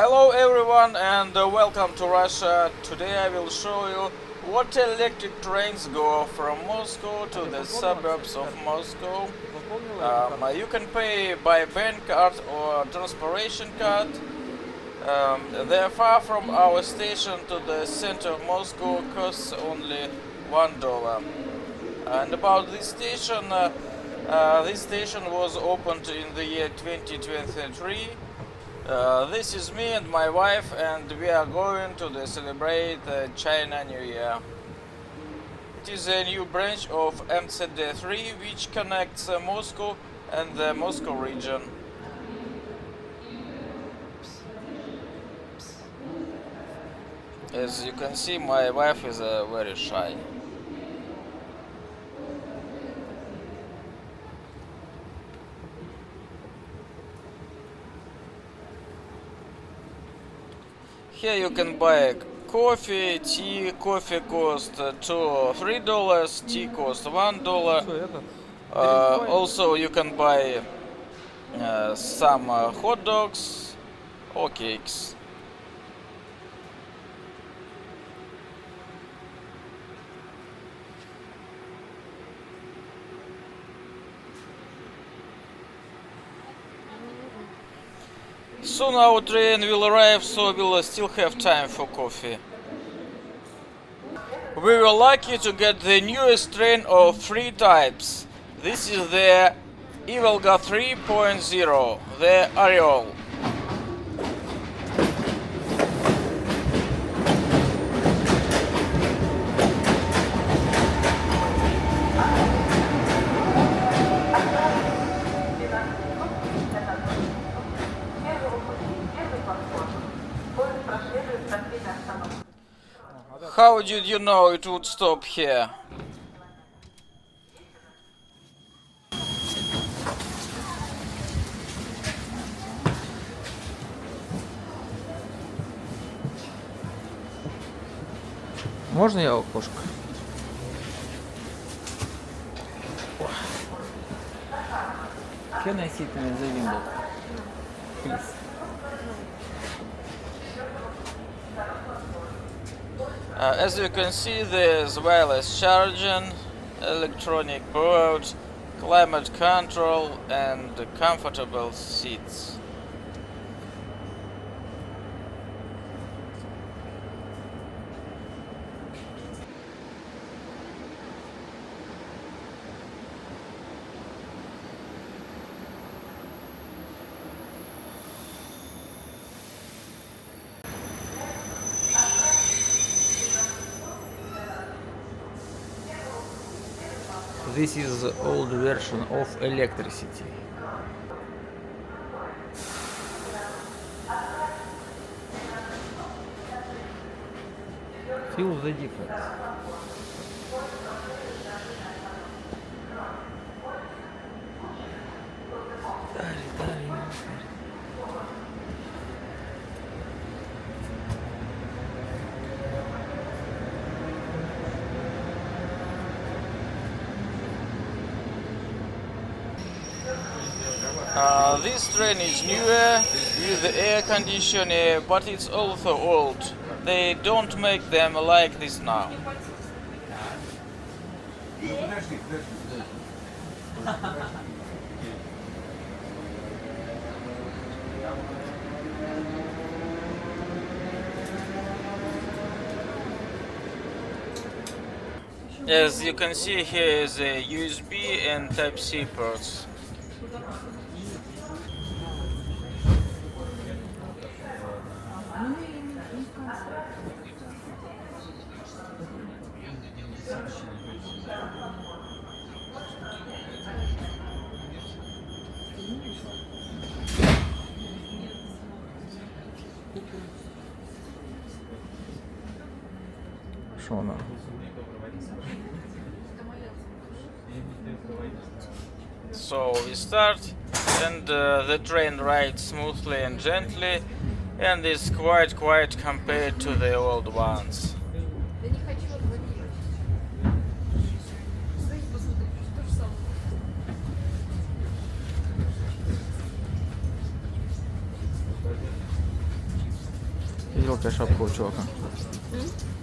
Hello everyone and welcome to Russia. Today I will show you what electric trains go from Moscow to the suburbs of Moscow. You can pay by bank card or transportation card. The fare from our station to the center of Moscow costs only $1. And about this station was opened in the year 2023. This is me and my wife, and we are going to celebrate China New Year. It is a new branch of MCD3 which connects Moscow and the Moscow region. As you can see, my wife is very shy. Here you can buy coffee, tea. Coffee costs $2-3, tea costs $1. Also you can buy some hot dogs or cakes. Soon our train will arrive, so we'll still have time for coffee. We were lucky to get the newest train of three types. This is the Ivolga 3.0, the Ariel. How did you know it would stop here? Можно я окошко? Can I sit in the window? Please. As you can see, there's wireless charging, electronic board, climate control and comfortable seats. This is the old version of electricity. Feel the difference. This train is newer with air conditioning, but it's also old. They don't make them like this now. As you can see, here is a USB and Type-C ports. Что она? So we start, and the train rides smoothly and gently, and is quite quiet compared to the old ones. Видел, какая шапка у чувака?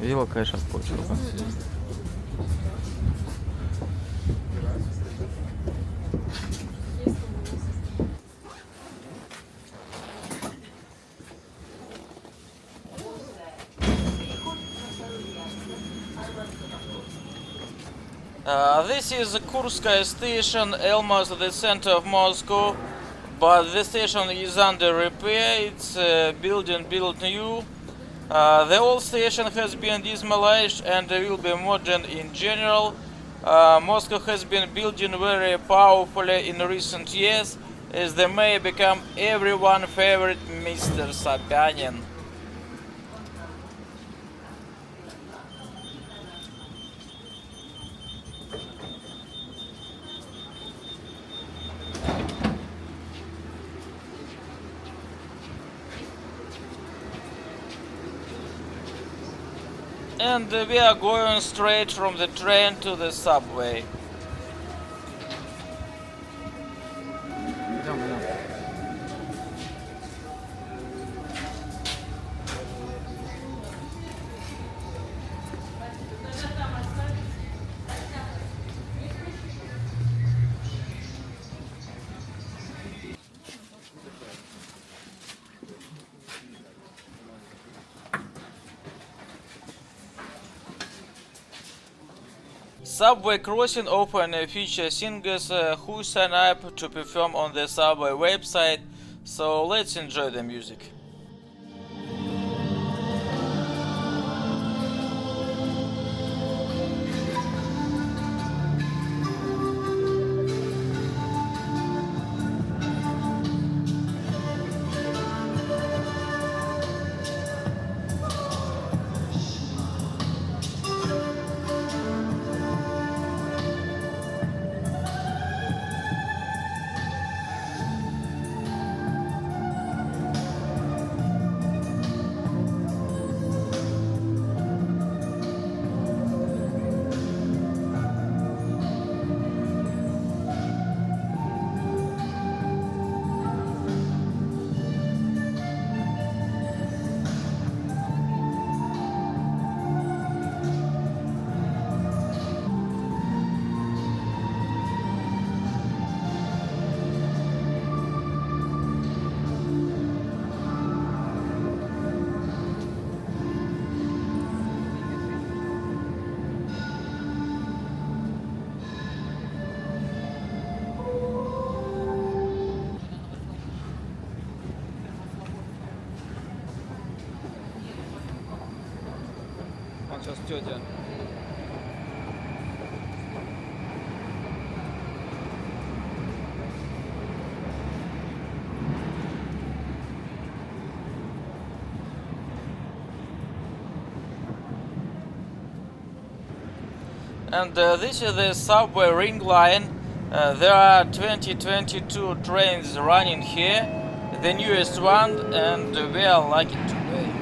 Видела, какая шапка у чувака? This is Kurskaya station, almost the center of Moscow, but the station is under repair. It's building built new. The old station has been demolished and will be modern in general. Moscow has been building very powerfully in recent years, as the mayor become everyone's favorite Mr. Sobyanin. And we are going straight from the train to the subway. Идем, идем. Subway crossing open feature singers who sign up to perform on the subway website, so let's enjoy the music. Он сейчас тетя. And this is the subway ring line. There are 2022 trains running here, the newest one, and we are lucky today.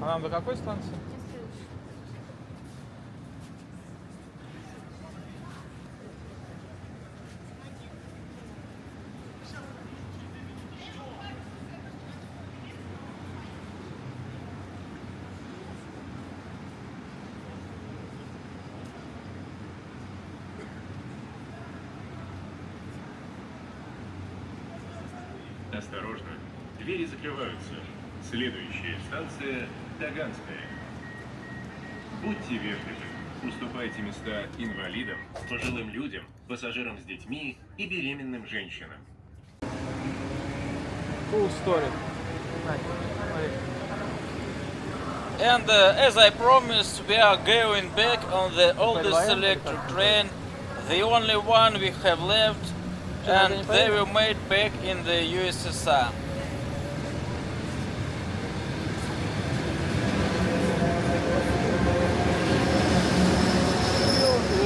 А нам до какой станции? Осторожно, двери закрываются. Следующая станция Таганская. Будьте вежливы, уступайте места инвалидам, пожилым людям, пассажирам с детьми и беременным женщинам. Cool story. And as I promised, we are going back on the oldest electric train, the only one we have left, and they were made back in the USSR.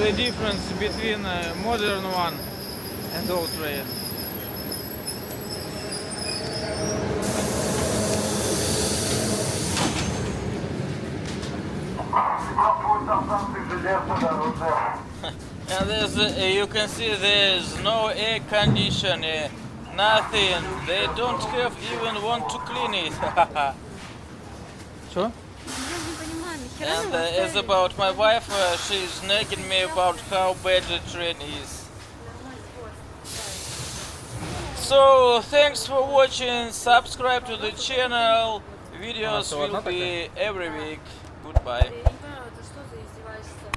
the difference between modern one and old train. And there's, you can see there's no air conditioning, nothing. They don't have even want to clean it. Что? And as about my wife, she's nagging me about how bad the train is. So thanks for watching. Subscribe to the channel. Videos что, will одна be every week. Goodbye. Я не понимаю, это что за издевательство?